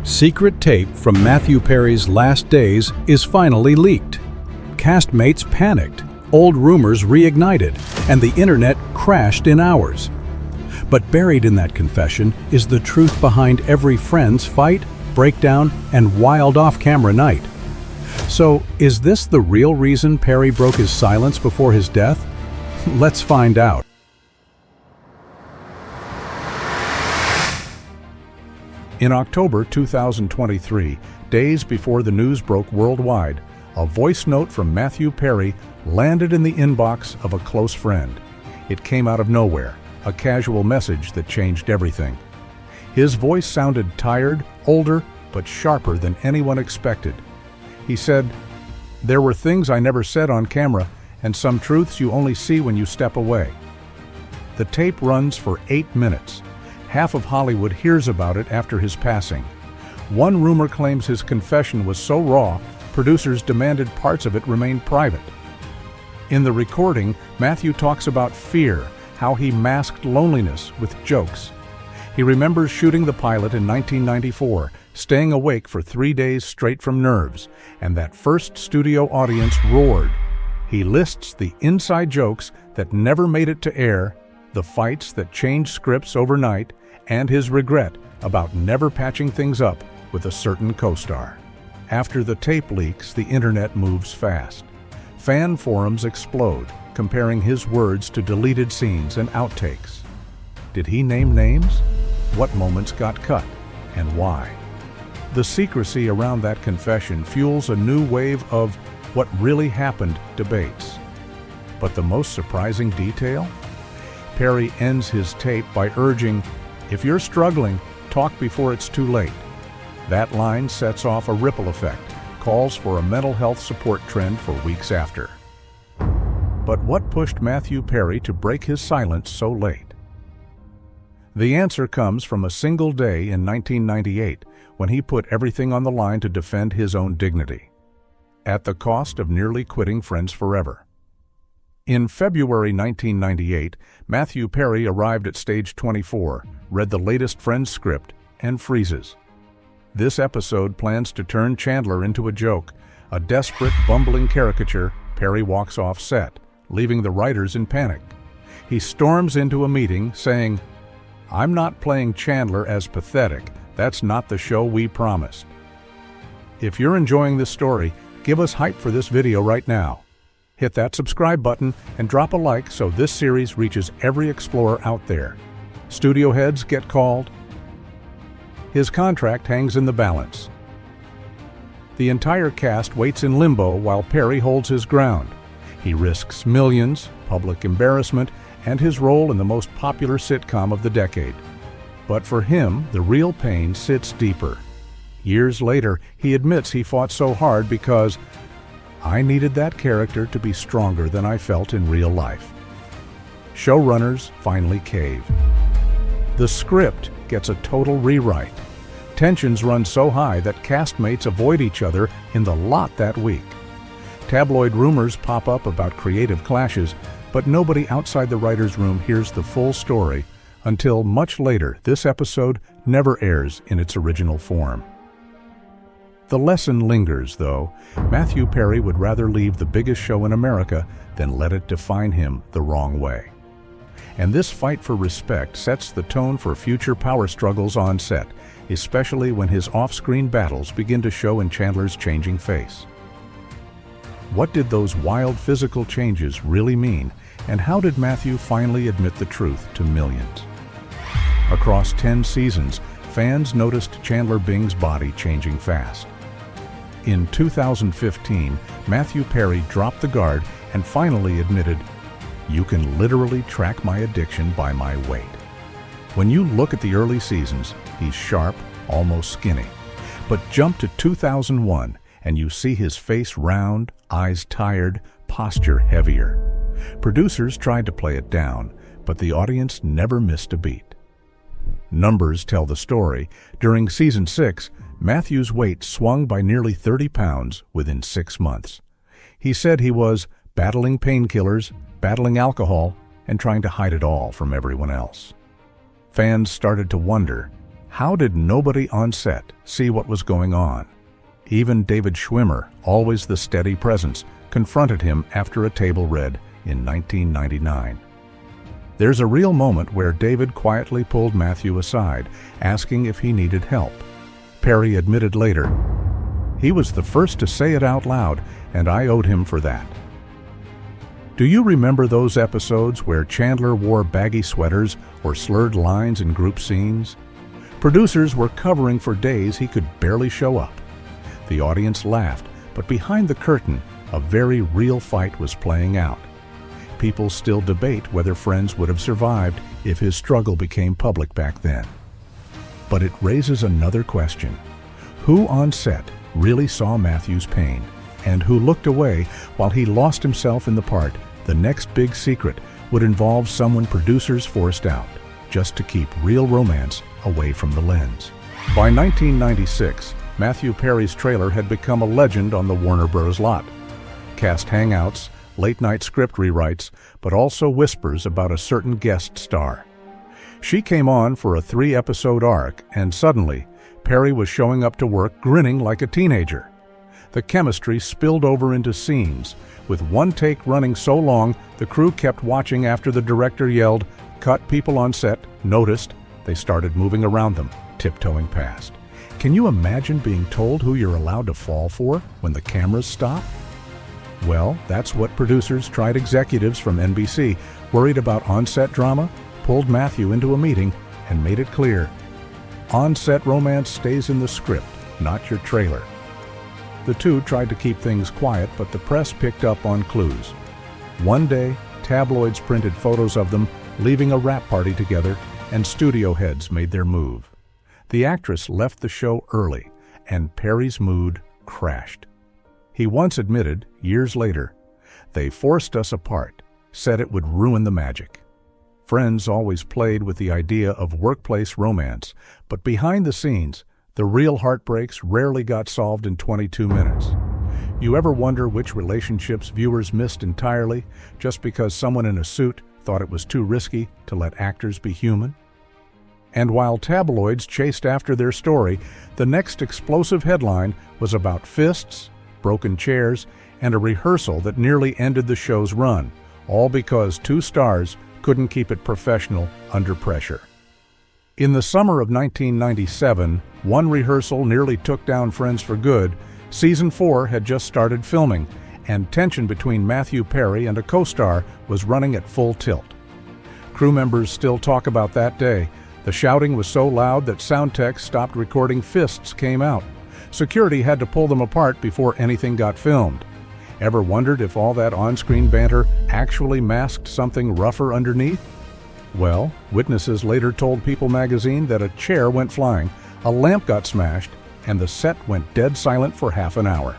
Secret tape from Matthew Perry's last days is finally leaked. Castmates panicked, old rumors reignited, and the internet crashed in hours. But buried in that confession is the truth behind every friend's fight, breakdown, and wild off-camera night. So, is this the real reason Perry broke his silence before his death? Let's find out. In October 2023, days before the news broke worldwide, a voice note from Matthew Perry landed in the inbox of a close friend. It came out of nowhere, a casual message that changed everything. His voice sounded tired, older, but sharper than anyone expected. He said, "There were things I never said on camera, and some truths you only see when you step away." The tape runs for 8 minutes. Half of Hollywood hears about it after his passing. One rumor claims his confession was so raw, producers demanded parts of it remain private. In the recording, Matthew talks about fear, how he masked loneliness with jokes. He remembers shooting the pilot in 1994, staying awake for 3 days straight from nerves, and that first studio audience roared. He lists the inside jokes that never made it to air, the fights that changed scripts overnight, and his regret about never patching things up with a certain co-star. After the tape leaks, the internet moves fast. Fan forums explode, comparing his words to deleted scenes and outtakes. Did he name names? What moments got cut, and why? The secrecy around that confession fuels a new wave of what really happened debates. But the most surprising detail? Perry ends his tape by urging, "If you're struggling, talk before it's too late." That line sets off a ripple effect, calls for a mental health support trend for weeks after. But what pushed Matthew Perry to break his silence so late? The answer comes from a single day in 1998, when he put everything on the line to defend his own dignity, at the cost of nearly quitting Friends forever. In February 1998, Matthew Perry arrived at stage 24, read the latest Friends script, and freezes. This episode plans to turn Chandler into a joke, a desperate, bumbling caricature. Perry walks off set, leaving the writers in panic. He storms into a meeting, saying, "I'm not playing Chandler as pathetic. That's not the show we promised." If you're enjoying this story, give us hype for this video right now. Hit that subscribe button and drop a like so this series reaches every explorer out there. Studio heads get called. His contract hangs in the balance. The entire cast waits in limbo while Perry holds his ground. He risks millions, public embarrassment, and his role in the most popular sitcom of the decade. But for him, the real pain sits deeper. Years later, he admits he fought so hard because "I needed that character to be stronger than I felt in real life." Showrunners finally cave. The script gets a total rewrite. Tensions run so high that castmates avoid each other in the lot that week. Tabloid rumors pop up about creative clashes, but nobody outside the writer's room hears the full story until much later. This episode never airs in its original form. The lesson lingers, though. Matthew Perry would rather leave the biggest show in America than let it define him the wrong way. And this fight for respect sets the tone for future power struggles on set, especially when his off-screen battles begin to show in Chandler's changing face. What did those wild physical changes really mean, and how did Matthew finally admit the truth to millions? Across 10 seasons, fans noticed Chandler Bing's body changing fast. In 2015, Matthew Perry dropped the guard and finally admitted, "You can literally track my addiction by my weight." When you look at the early seasons, he's sharp, almost skinny. But jump to 2001 and you see his face round, eyes tired, posture heavier. Producers tried to play it down, but the audience never missed a beat. Numbers tell the story. During season 6, Matthew's weight swung by nearly 30 pounds within 6 months. He said he was battling painkillers, battling alcohol, and trying to hide it all from everyone else. Fans started to wonder, How did nobody on set see what was going on? Even David Schwimmer, always the steady presence, confronted him after a table read in 1999. There's a real moment where David quietly pulled Matthew aside, asking if he needed help. Perry admitted later, "He was the first to say it out loud, and I owed him for that." Do you remember those episodes where Chandler wore baggy sweaters or slurred lines in group scenes? Producers were covering for days he could barely show up. The audience laughed, but behind the curtain, a very real fight was playing out. People still debate whether Friends would have survived if his struggle became public back then. But it raises another question. Who on set really saw Matthew's pain, and who looked away while he lost himself in the part? The next big secret would involve someone producers forced out, just to keep real romance away from the lens. By 1996, Matthew Perry's trailer had become a legend on the Warner Bros. Lot. Cast hangouts, late-night script rewrites, but also whispers about a certain guest star. She came on for a 3-episode arc, and suddenly, Perry was showing up to work grinning like a teenager. The chemistry spilled over into scenes. With one take running so long, the crew kept watching after the director yelled, "Cut!" People on set noticed. They started moving around them, tiptoeing past. Can you imagine being told who you're allowed to fall for when the cameras stop? Well, that's what producers tried. Executives from NBC, worried about on-set drama, pulled Matthew into a meeting and made it clear. On-set romance stays in the script, not your trailer. The two tried to keep things quiet, but the press picked up on clues. One day, tabloids printed photos of them leaving a wrap party together, and studio heads made their move. The actress left the show early, and Perry's mood crashed. He once admitted, years later, "They forced us apart, said it would ruin the magic." Friends always played with the idea of workplace romance, but behind the scenes, the real heartbreaks rarely got solved in 22 minutes. You ever wonder which relationships viewers missed entirely just because someone in a suit thought it was too risky to let actors be human? And while tabloids chased after their story, the next explosive headline was about fists, broken chairs, and a rehearsal that nearly ended the show's run, all because 2 stars couldn't keep it professional under pressure. In the summer of 1997, one rehearsal nearly took down Friends for good. Season 4 had just started filming, and tension between Matthew Perry and a co-star was running at full tilt. Crew members still talk about that day. The shouting was so loud that sound techs stopped recording. Fists came out. Security had to pull them apart before anything got filmed. Ever wondered if all that on-screen banter actually masked something rougher underneath? Well, witnesses later told People magazine that a chair went flying, a lamp got smashed, and the set went dead silent for half an hour.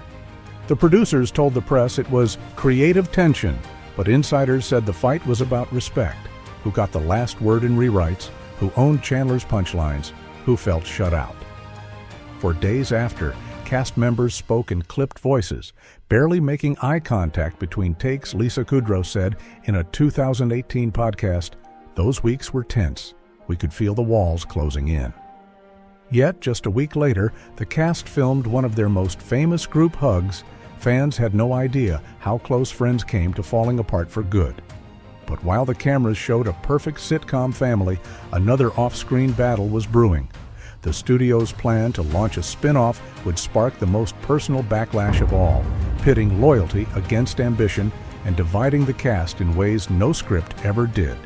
The producers told the press it was creative tension, but insiders said the fight was about respect. Who got the last word in rewrites? Who owned Chandler's punchlines? Who felt shut out? For days after, cast members spoke in clipped voices, barely making eye contact between takes. Lisa Kudrow said in a 2018 podcast, "Those weeks were tense. We could feel the walls closing in." Yet, just a week later, the cast filmed one of their most famous group hugs. Fans had no idea how close Friends came to falling apart for good. But while the cameras showed a perfect sitcom family, another off-screen battle was brewing. The studio's plan to launch a spinoff would spark the most personal backlash of all, pitting loyalty against ambition and dividing the cast in ways no script ever did.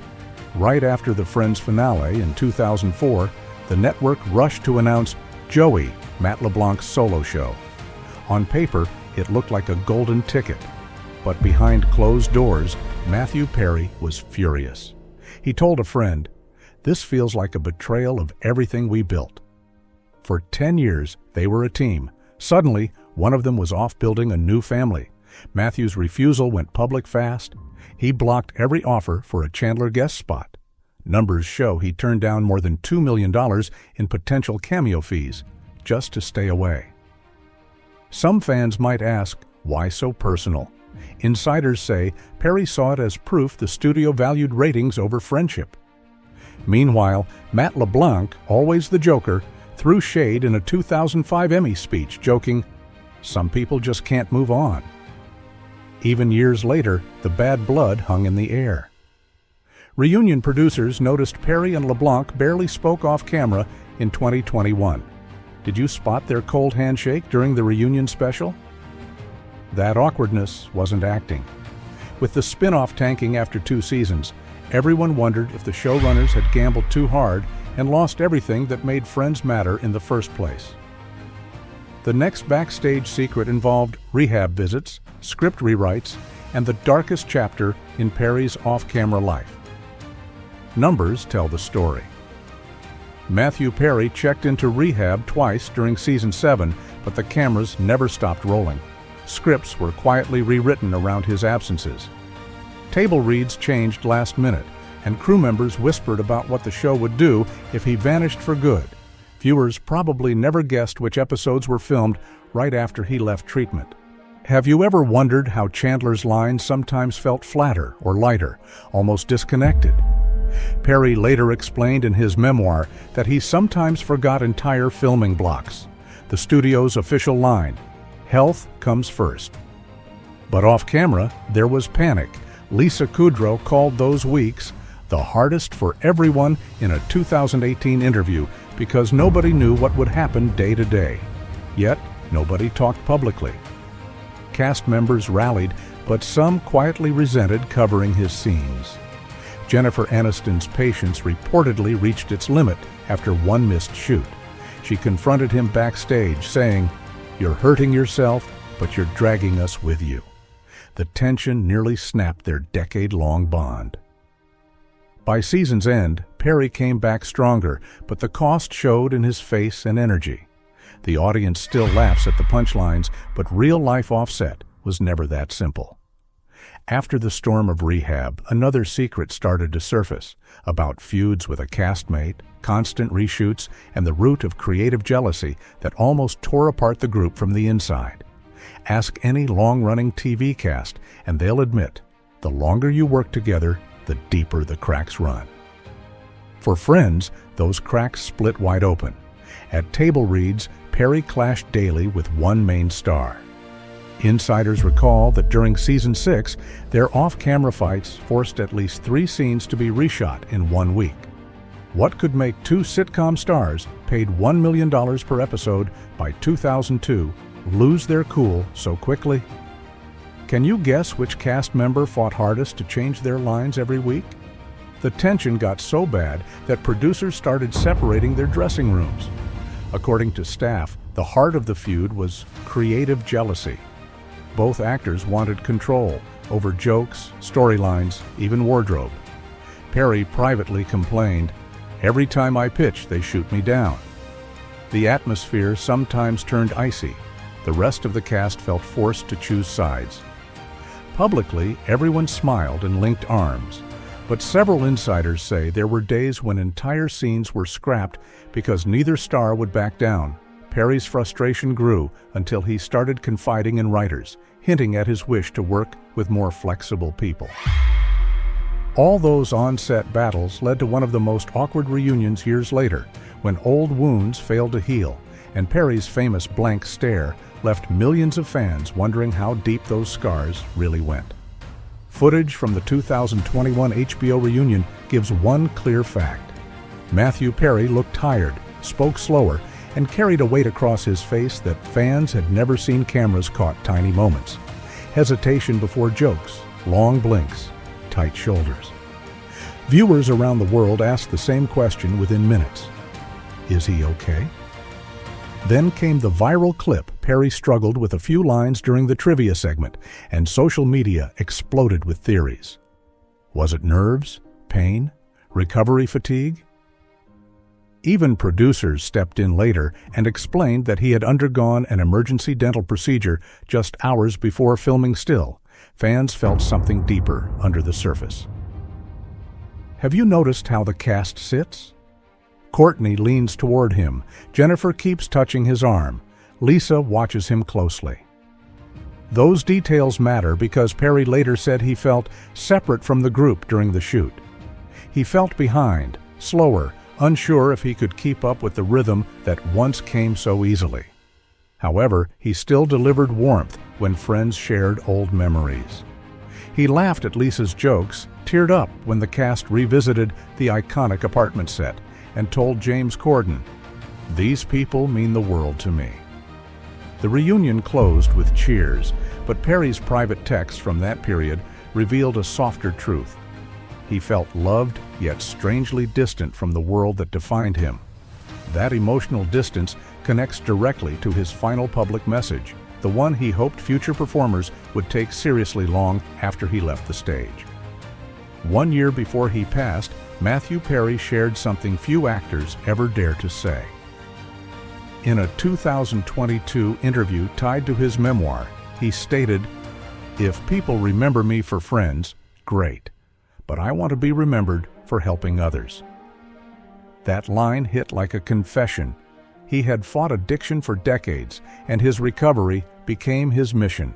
Right after the Friends finale in 2004, the network rushed to announce Joey, Matt LeBlanc's solo show. On paper, it looked like a golden ticket. But behind closed doors, Matthew Perry was furious. He told a friend, "This feels like a betrayal of everything we built." For 10 years, they were a team. Suddenly, one of them was off building a new family. Matthew's refusal went public fast. He blocked every offer for a Chandler guest spot. Numbers show he turned down more than $2 million in potential cameo fees just to stay away. Some fans might ask, why so personal? Insiders say Perry saw it as proof the studio valued ratings over friendship. Meanwhile, Matt LeBlanc, always the Joker, threw shade in a 2005 Emmy speech, joking, "Some people just can't move on." Even years later, the bad blood hung in the air. Reunion producers noticed Perry and LeBlanc barely spoke off camera in 2021. Did you spot their cold handshake during the reunion special? That awkwardness wasn't acting. With the spinoff tanking after 2 seasons, everyone wondered if the showrunners had gambled too hard and lost everything that made Friends matter in the first place. The next backstage secret involved rehab visits, script rewrites, and the darkest chapter in Perry's off-camera life. Numbers tell the story. Matthew Perry checked into rehab twice during season 7, but the cameras never stopped rolling. Scripts were quietly rewritten around his absences. Table reads changed last minute, and crew members whispered about what the show would do if he vanished for good. Viewers probably never guessed which episodes were filmed right after he left treatment. Have you ever wondered how Chandler's lines sometimes felt flatter or lighter, almost disconnected? Perry later explained in his memoir that he sometimes forgot entire filming blocks. The studio's official line, "Health comes first." But off camera, there was panic. Lisa Kudrow called those weeks the hardest for everyone in a 2018 interview because nobody knew what would happen day to day. Yet, nobody talked publicly. Cast members rallied, but some quietly resented covering his scenes. Jennifer Aniston's patience reportedly reached its limit after one missed shoot. She confronted him backstage, saying, "You're hurting yourself, but you're dragging us with you." The tension nearly snapped their decade-long bond. By season's end, Perry came back stronger, but the cost showed in his face and energy. The audience still laughs at the punchlines, but real-life offset was never that simple. After the storm of rehab, another secret started to surface about feuds with a castmate, constant reshoots, and the root of creative jealousy that almost tore apart the group from the inside. Ask any long-running TV cast, and they'll admit, the longer you work together, the deeper the cracks run. For Friends, those cracks split wide open. At table reads, Perry clashed daily with one main star. Insiders recall that during season 6, their off-camera fights forced at least 3 scenes to be reshot in 1 week. What could make 2 sitcom stars, paid $1 million per episode by 2002, lose their cool so quickly? Can you guess which cast member fought hardest to change their lines every week? The tension got so bad that producers started separating their dressing rooms. According to staff, the heart of the feud was creative jealousy. Both actors wanted control over jokes, storylines, even wardrobe. Perry privately complained, "Every time I pitch, they shoot me down." The atmosphere sometimes turned icy. The rest of the cast felt forced to choose sides. Publicly, everyone smiled and linked arms, but several insiders say there were days when entire scenes were scrapped because neither star would back down. Perry's frustration grew until he started confiding in writers, hinting at his wish to work with more flexible people. All those on-set battles led to one of the most awkward reunions years later, when old wounds failed to heal, and Perry's famous blank stare left millions of fans wondering how deep those scars really went. Footage from the 2021 HBO reunion gives one clear fact. Matthew Perry looked tired, spoke slower, and carried a weight across his face that fans had never seen cameras caught tiny moments. Hesitation before jokes, long blinks, tight shoulders. Viewers around the world asked the same question within minutes. Is he okay? Then came the viral clip Perry struggled with a few lines during the trivia segment, and social media exploded with theories. Was it nerves, pain, recovery fatigue? Even producers stepped in later and explained that he had undergone an emergency dental procedure just hours before filming. Still, fans felt something deeper under the surface. Have you noticed how the cast sits? Courtney leans toward him. Jennifer keeps touching his arm. Lisa watches him closely. Those details matter because Perry later said he felt separate from the group during the shoot. He felt behind, slower, unsure if he could keep up with the rhythm that once came so easily. However, he still delivered warmth when friends shared old memories. He laughed at Lisa's jokes, teared up when the cast revisited the iconic apartment set, and told James Corden, "These people mean the world to me." The reunion closed with cheers, but Perry's private texts from that period revealed a softer truth. He felt loved, yet strangely distant from the world that defined him. That emotional distance connects directly to his final public message, the one he hoped future performers would take seriously long after he left the stage. 1 year before he passed, Matthew Perry shared something few actors ever dare to say. In a 2022 interview tied to his memoir, he stated, "If people remember me for Friends, great, but I want to be remembered for helping others." That line hit like a confession. He had fought addiction for decades, and his recovery became his mission.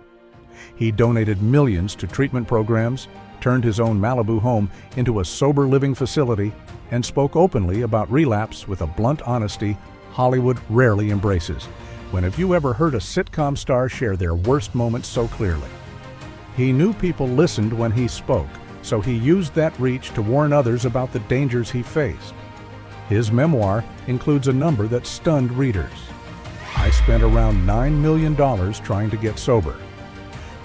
He donated millions to treatment programs, turned his own Malibu home into a sober living facility, and spoke openly about relapse with a blunt honesty Hollywood rarely embraces. When have you ever heard a sitcom star share their worst moments so clearly? He knew people listened when he spoke, so he used that reach to warn others about the dangers he faced. His memoir includes a number that stunned readers. "I spent around $9 million trying to get sober."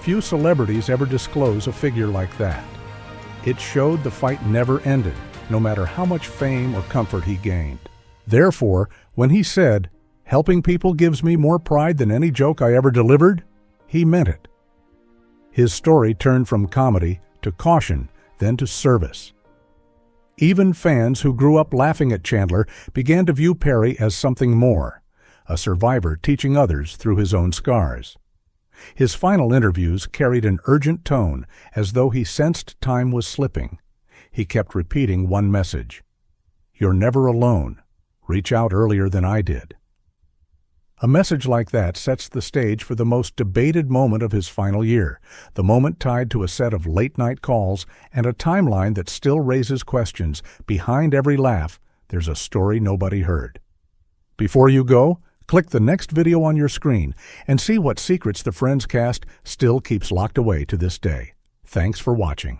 Few celebrities ever disclose a figure like that. It showed the fight never ended, no matter how much fame or comfort he gained. Therefore, when he said, "Helping people gives me more pride than any joke I ever delivered," he meant it. His story turned from comedy to caution, then to service. Even fans who grew up laughing at Chandler began to view Perry as something more, a survivor teaching others through his own scars. His final interviews carried an urgent tone, as though he sensed time was slipping. He kept repeating one message: "You're never alone. Reach out earlier than I did." A message like that sets the stage for the most debated moment of his final year, the moment tied to a set of late-night calls and a timeline that still raises questions. Behind every laugh, there's a story nobody heard. Before you go, click the next video on your screen and see what secrets the Friends cast still keeps locked away to this day. Thanks for watching.